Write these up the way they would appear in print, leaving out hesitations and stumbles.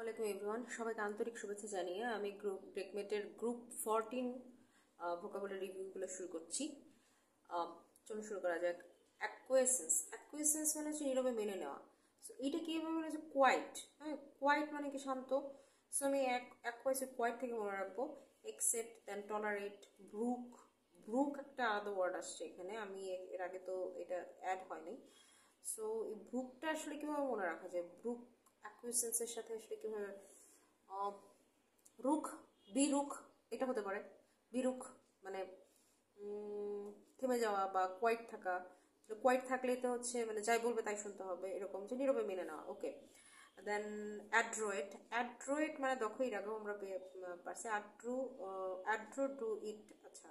আসসালামু আলাইকুম এভরিওয়ান, সবাইকে আন্তরিক শুভেচ্ছা জানিয়ে আমি টেকমেটের গ্রুপ 14 ভোকাবুলারি রিভিউগুলো শুরু করছি। চলুন শুরু করা যাক। অ্যাকুয়েসেন্স মানে হচ্ছে নীরবে মেনে নেওয়া। সো এইটা কীভাবে মানে হচ্ছে কোয়াইট, হ্যাঁ কোয়াইট মানে কি শান্ত। সো আমি কোয়াইট থেকে মনে রাখবো। একসেপ্ট, দেন টলারেট, ব্রুক একটা আলাদা ওয়ার্ড আসছে এখানে, আমি এর আগে তো এটা অ্যাড হয়নি। সো এই ব্রুকটা আসলে কীভাবে মনে রাখা যায়? ব্রুক অ্যাকুইসেন্সের সাথে আসলে কীভাবে রুখ, বিরুখ এটা হতে পারে। বিরুখ মানে থেমে যাওয়া বা কোয়াইট থাকা। কোয়াইট থাকলেই তো হচ্ছে মানে যাই বলবে তাই শুনতে হবে, এরকম যে নীরবে মেনে নেওয়া। ওকে, দেন অ্যাড্রোয়েট মানে দক্ষ, এর আগেও আমরা পারছি। অ্যাড্রো ডু ইট। আচ্ছা,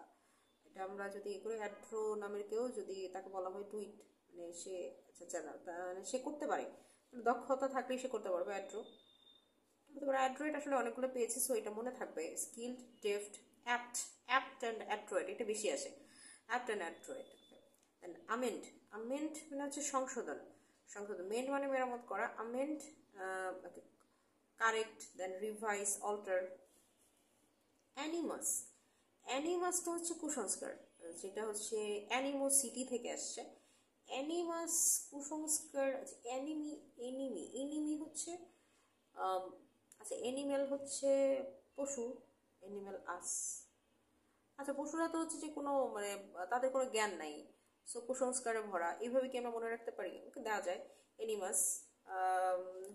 এটা আমরা যদি এ করে অ্যাড্রো নামের কেউ যদি তাকে বলা হয় ডু ইট, মানে সে আচ্ছা মানে সে করতে পারে, দক্ষতা থাকলেই সে করতে পারবে। অ্যাড্রয়েড আসলে অনেকগুলো পেয়েছি, সো এটা মনে থাকবে। Skilled, deft, apt and adroit এটা বেশি আসে। Apt and adroit. Then amend মানে হচ্ছে সংশোধন। মেন্ড মানে মেরামত করা। Amend correct, then revise, alter. অ্যানিমাসটা হচ্ছে কুসংস্কার, যেটা হচ্ছে অ্যানিমোসিটি থেকে আসছে। অ্যানিমাস কুসংস্কার। এনিমি হচ্ছে আচ্ছা, এনিম্যাল হচ্ছে পশু। এনিম্যাল আচ্ছা, পশুরা তো হচ্ছে যে কোনো মানে তাদের কোনো জ্ঞান নাই, সো কুসংস্কারে ভরা। এইভাবে কি আমরা মনে রাখতে পারি? ওকে, দেওয়া যায় animus.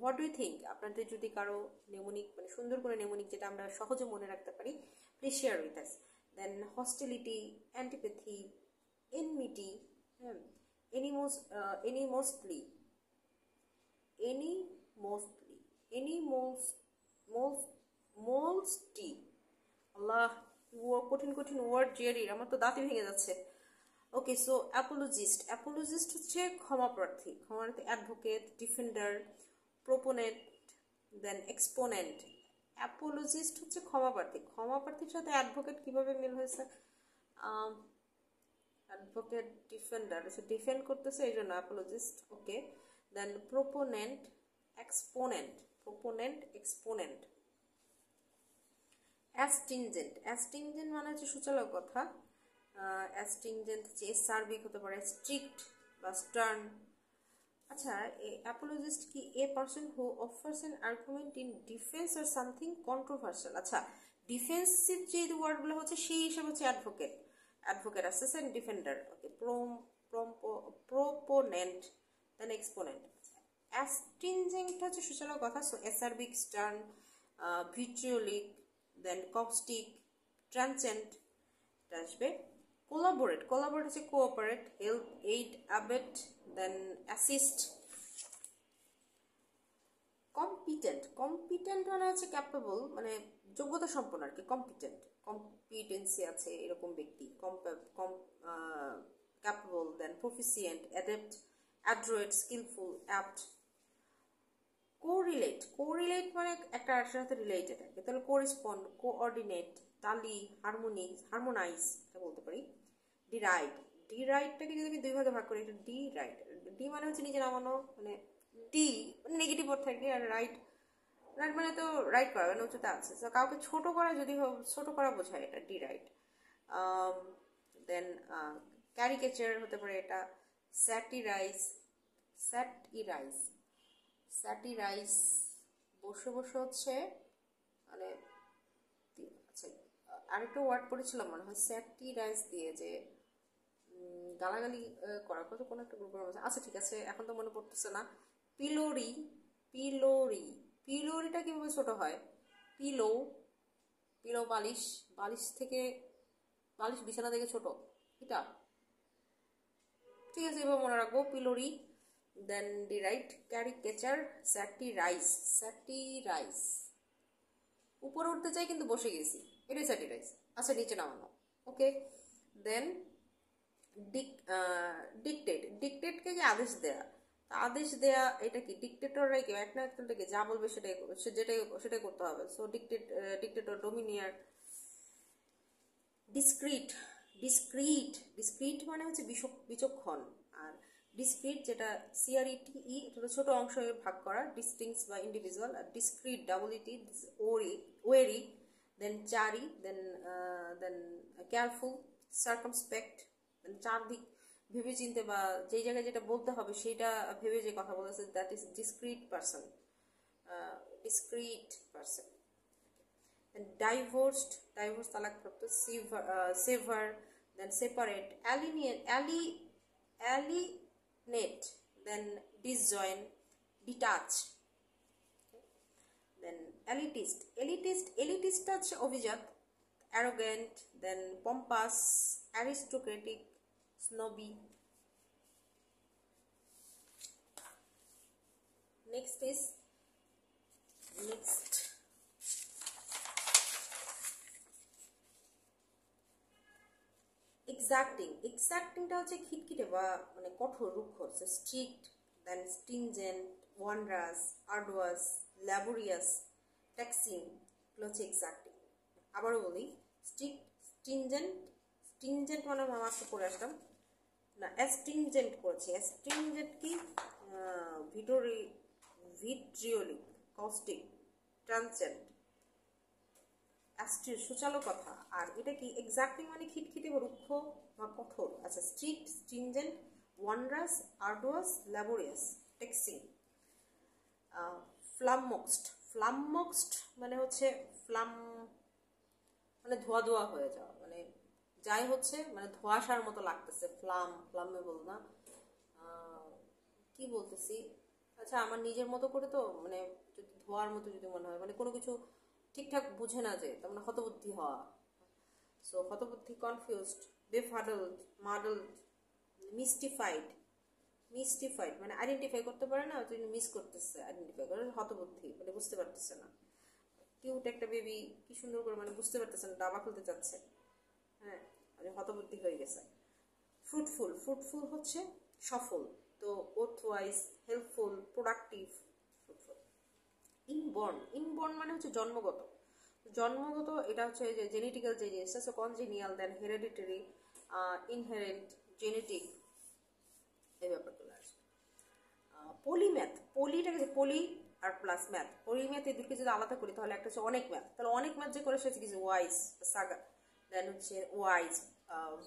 What do you think? আপনাদের যদি কারো নেমোনিক মানে সুন্দর করে নেমোনিক যেটা আমরা সহজে মনে রাখতে পারি, please share with us. Then hostility, antipathy, enmity, হ্যাঁ, এনিমোস্টলি, এনিমোস্টলি, মোলস্টি। আল্লাহ, কঠিন কঠিন ওয়ার্ড জেরির, আমার তো দাঁতই ভেঙে যাচ্ছে। ওকে, সো অ্যাপোলজিস্ট হচ্ছে ক্ষমাপ্রার্থী। অ্যাডভোকেট, ডিফেন্ডার, প্রোপোনেন্ট, দেন এক্সপোনেন্ট। অ্যাপোলজিস্ট হচ্ছে ক্ষমাপ্রার্থীর সাথে অ্যাডভোকেট কিভাবে মিল হয়েছে? অ্যাডভোকেট ডিফেন্ডার, ডিফেন্ড করতেছে এই জন্য অ্যাপোলজিস্ট। ওকে, দেন প্রোপোনেন্ট, এক্সপোনেন্ট। অ্যাস্টিংজেন্ট মানে হচ্ছে সূচালো কথা। অ্যাস্টিংজেন্ট হচ্ছে সার্বিক হতে পারে, স্ট্রিক্ট বা স্টার্ন। আচ্ছা, অ্যাপোলজিস্ট কি a person who offers an argument in defence or something controversial. আচ্ছা, ডিফেন্সিভ যে ওয়ার্ডগুলো হচ্ছে সেই হিসাবে হচ্ছে অ্যাডভোকেট অ্যাসেসেন্ট, ডিফেন্ডার। ওকে, প্রোপোনেন্ট, দেন এক্সপোনেন্ট। অ্যাস্টিনজেন্ট হচ্ছে সূচালো কথা, সো অ্যাসার্বিক, স্টার্ন, ভিট্রিওলিক, দেন কপস্টিক, ট্রানচেন্ট আসবে। কোলাবোরেট হচ্ছে কোঅপারেট, হেল্প, এইড, অ্যাবেট, দেন অ্যাসিস্ট। কম্পিটেন্ট মানে হচ্ছে ক্যাপেবল, মানে যোগ্যতা সম্পন্ন আর কি। কম্পিটেন্সি আছে এরকম ব্যক্তি। Capable, then proficient, adept, adroit, skillful, apt. Correlate মানে একটা আরেকটার সাথে রিলেটেড আর কি। তাহলে কোরেসপন্ড, কোঅর্ডিনেট, টালি, হারমোনাইজ এটা বলতে পারি। ডিরাইটটাকে যদি আমি দুই ভাগে ভাগ করি, এটা ডি মানে হচ্ছে নিচে নামানো, মানে ডি মানে নেগেটিভ অর্থ আর কি। আর রাইট মানে তো রাইট করা মানে উচ্চতা আছে, তো কাউকে ছোট করা যদি ছোট করা বোঝায় এটা ডিরাইট। দেন ক্যারিকেচার হতে পারে এটা। স্যাটিরাইজ বসে হচ্ছে মানে আচ্ছা, আরেকটা ওয়ার্ড পড়েছিলাম মনে হয় স্যাটিরাইজ দিয়ে, যে গালাগালি করার কথা কোনো একটা গ্রুপের মধ্যে। আচ্ছা ঠিক আছে, এখন তো মনে পড়তেছে না। পিলোরিটা কিভাবে ছোট হয়? পিলো বালিশ থেকে, বালিশ বিছানা থেকে ছোট, এটা ঠিক আছে, এবার মনে রাখবো পিলোরি। দেন ডিরাইট, ক্যারিকেচার, স্যাটিরাইজ। উপরে উঠতে চাই কিন্তু বসে গেছি, এটাই স্যাটিরাইজ। আচ্ছা, নিচে নামানো। ওকে, দেন ডিকটেটকে কি আদেশ দেয়া এটা কি? ডিকটেটররাই কেউ এক না একজনটাকে যা বলবে সেটাই করতে হবে। So dictator, ডোমিনিয়ার। ডিসক্রিট মানে হচ্ছে বিচক্ষণ, আর ডিসক্রিট যেটা CRETE, এটা ছোট অংশে ভাগ করা, ডিস্টিংস বা ইন্ডিভিজুয়াল। আর ডিসক্রিট ডাবল-ET, ওয়েরি, দেন চারি, দেন কেয়ারফুল, সার্কামস্পেক্ট, চারদিক ভেবে চিনতে বা যেই জায়গায় যেটা বলতে হবে সেইটা ভেবে যে কথা বলেছে, that is discrete person, discrete person. Divorced, divorce talakprapto, sever, then separate, alienate, then disjoin, detach. Then elitist হচ্ছে অভিজাত, arrogant, then pompous, aristocratic, snobby. Next এক্সাক্টিংটা হচ্ছে খিটখিটে বা মানে কঠোর, রুক্ষ। স্ট্রিক্ট, দেন স্টিনজেন্ট, ওয়ান্ডারাস, আর্ডুয়াস, ল্যাবোরিয়াস, ট্যাক্সিং, এগুলো হচ্ছে এক্সাক্টিং। আবারও বলি, স্ট্রিক্ট, স্টিনজেন্ট মানে মাত্র পড়ে আসলাম না, অ্যাস্টিনজেন্ট করেছি। অ্যাস্টিনজেন্ট কি? ভিট্রিওলিক, কস্টিক, ট্রান্সেন্ট, সুচালো কথা। আর এটা কি? এক্সাক্টিং মানে খিটখিটে বা রুক্ষ বা কঠোর। আচ্ছা, স্ট্রিক্ট, স্ট্রিনজেন্ট, ওয়ান্ডারাস, আর্ডুয়াস, ল্যাবোরিয়াস, টেক্সিং। ফ্লামমক্সড মানে হচ্ছে মানে ধোয়া ধোয়া হয়ে যাওয়া, মানে যাই হচ্ছে মানে ধোঁয়াশার মতো লাগতেছে। ফ্লামেবল না, কি বলতেছি? আচ্ছা, আমার নিজের মতো করে তো মানে যদি ধোয়ার মতো যদি মনে হয়, মানে কোনো কিছু ঠিকঠাক বুঝে না যে, তার মানে হতবুদ্ধি হওয়া। সো হতবুদ্ধি, কনফিউজড, বেফাডলড, মাডলড, মিস্টিফাইড মানে আইডেন্টিফাই করতে পারে না, তিনি মিস করতেছে, আইডেন্টিফাই করে, হতবুদ্ধি মানে বুঝতে পারতেছে না। কিউট একটা বেবি কি সুন্দর করে মানে বুঝতে পারতেছে না, ডাবা খুলতে যাচ্ছে, হ্যাঁ, মানে হতবুদ্ধি হয়ে গেছে। ফ্রুটফুল হচ্ছে সফল, তো wise, helpful, productive, fruitful. Inborn মানে হচ্ছে জন্মগত। এটা হচ্ছে যে জেনেটিক্যাল যে জিনিসটা, সো কনজেনিয়াল, দেন হেরেডিটারি, ইনহেরেন্ট, জেনেটিক, এই ব্যাপারগুলো আসবে। পলিটাকে যে পলি আর প্লাস ম্যাথ, পলিম্যাথ এই দুটোকে যদি আলাদা করি তাহলে একটা হচ্ছে অনেক ম্যাথ, তাহলে অনেক ম্যাথ যে করে সেটা কিছু ওয়াইজ, সাগা, দেন হচ্ছে ওয়াইজ,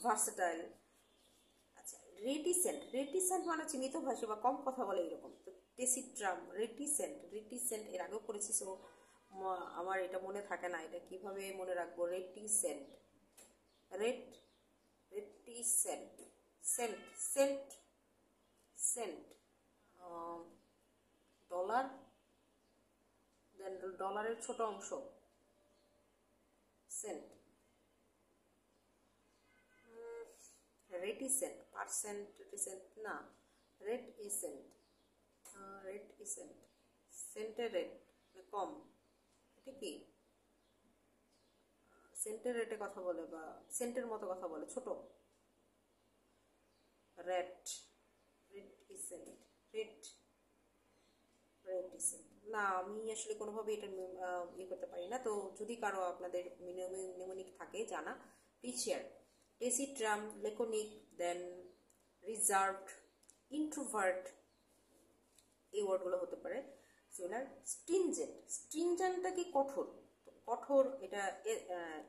ভার্সেটাইল। আচ্ছা, রেটিসেন্ট মানে হচ্ছে মিতভাষী বা কম কথা বলে এরকম। তো টেসিট্রাম, রেটিসেন্ট এর আগেও পড়েছি, সো আমার এটা মনে থাকে না, এটা কিভাবে মনে রাখবো? রেটিসেন্ট, সেন্ট, ডলার, দেন ডলারের ছোট অংশ, সেন্ট। রেটিসেন্ট, পার্সেন্ট, রেটিসেন্ট না, রেটিসেন্ট, সেন্টের রেট কম, এটা কি? সেন্টের রেটে কথা বলে বা সেন্টের মতো কথা বলে, ছোট। রেটিসেন্ট না, আমি আসলে কোনোভাবে এটা ইয়ে করতে পারি না। তো যদি কারো আপনাদের নিউমোনিক থাকে জানা, please share. Taciturn, laconic, then reserved, introvert, এই ওয়ার্ডগুলো হতে পারে সিমিলার। স্ট্রিনজেন্টটা কি? কঠোর, এটা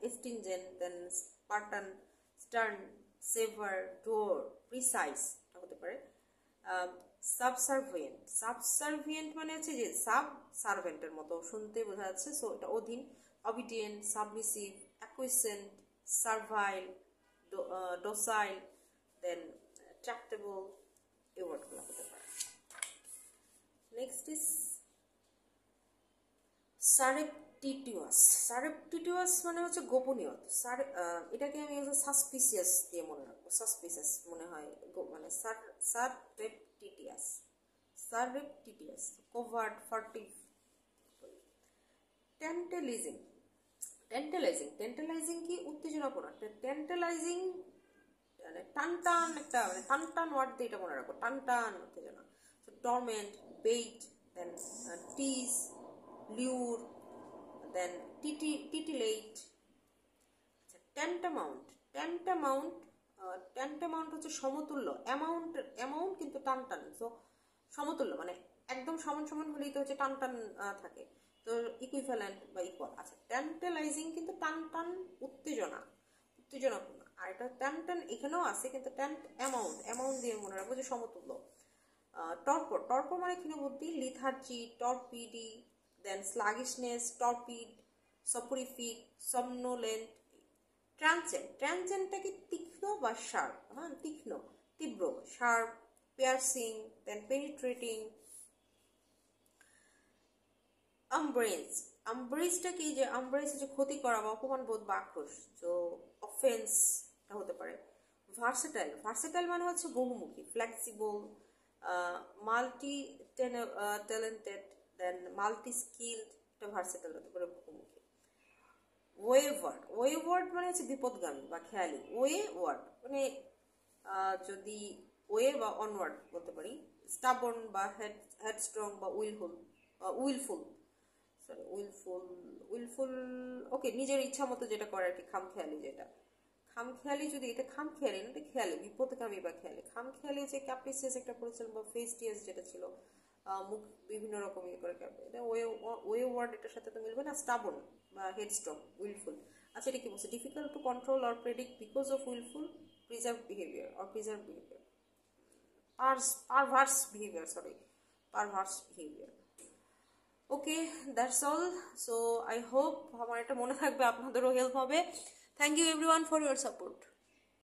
astringent, then spartan, stern, severe, dour, precise, এটা হতে পারে। সাবসার্ভিয়েন্ট মানে হচ্ছে যে সার্ভেন্টের মতো শুনতে বোঝা যাচ্ছে, সো এটা অধীন। অবিডিয়েন্ট, সাবমিসিভ, অ্যাকুইসেন্ট, সার্ভাইল, ডোসাইল, দেন ট্র্যাক্টেবল, এই ওয়ার্ডগুলো হতে পারে। নেক্সট ইজ সারেপটিটিউয়াস মানে হচ্ছে গোপনীয়তা। এটাকে আমি সাসপিসিয়াস দিয়ে মনে রাখবো, সাসপিসিয়াস মনে হয়, মানে সারেপটিটিয়াস, কোভার্ট, ফার্টিভ। টেন্টালাইজিং কি? উত্তেজনাপূর্ণ। টেন্টালাইজিং মানে টানটান, একটা মানে টানটান ওয়ার্ড দিয়ে এটা মনে রাখবো, টানটান উত্তেজনা। টর্মেন্ট, বেইট, দেন টিজ, লিউর, দেন টিটিলেট। ট্যান্টামাউন্ট ট্যান্টামাউন্ট হচ্ছে সমতুল্য, অ্যামাউন্ট কিন্তু টান টান, সো সমতুল্য মানে একদম সমান সমান হলেই তো হচ্ছে টান টান থাকে, তো ইকুইভ্যালেন্ট বা ইকুয়াল। আচ্ছা, ট্যান্টালাইজিং কিন্তু টান টান উত্তেজনাপূর্ণ, আর এটা টান টান এখানেও আছে, কিন্তু অ্যামাউন্ট দিয়ে মনে রাখবো যে সমতুল্য। টর্পো মানে ক্ষীণবুদ্ধি, লিথার্জি, টর্পিডি, দেন স্লাগিশনেস, টর্পিড, সপরিফিক, সমনোলেন্ট। ট্রানজেন্টটা কি তীক্ষ্ণ বা শার্প, হ্যাঁ তীক্ষ্ণ, তীব্র, শার্প, পিয়ার্সিং, দেন পেনিট্রেটিং। আমব্রেজটা কি, যে আমব্রেজ হচ্ছে ক্ষতি করা বা অপমান বোধ বা আক্রোশ, তো অফেন্সটা হতে পারে। ভার্সেটাইল মানে হচ্ছে বহুমুখী, ফ্লেক্সিবল, মাল্টি ট্যালেন্টেড, দেন মাল্টি স্কিলড, এটা ভার্সেটাইল হতে পারে, বহুমুখী। ওয়েওয়ার্ড মানে হচ্ছে বিপদগামী বা খেয়ালি, ওয়ার্ড মানে যদি বা অনওয়ার্ড বলতে পারি। স্টাবর্ন বা হেডস্ট্রং বা উইলফুল, উইলফুল, ওকে, নিজের ইচ্ছা মতো যেটা করে আর কি, খামখেয়ালি যেটা। খামখেয়ালি যদি এটা খামখেয়ালি না, এটা খেয়ালি, বিপদগামী বা খেয়ালি। খামখেয়ালি যে ক্যাপ্রিসিয়াস একটা পড়েছিলাম, বা ফেস্টিয়াস যেটা ছিল, মুখ বিভিন্ন রকম ইয়ে করে ক্যাপ, এটা ওয়ার্ড এটার সাথে তো মিলবে না। স্টাবর্ন বা হেডস্ট্রং, উইলফুল। আচ্ছা, এটা কি বলছে? Difficult to control or predict because of wilful preserve behaviour or preserve behaviour, perverse behaviour. Okay, that's all. So I hope আমার এটা মনে থাকবে, আপনাদেরও হেল্প হবে। Thank you everyone for your support.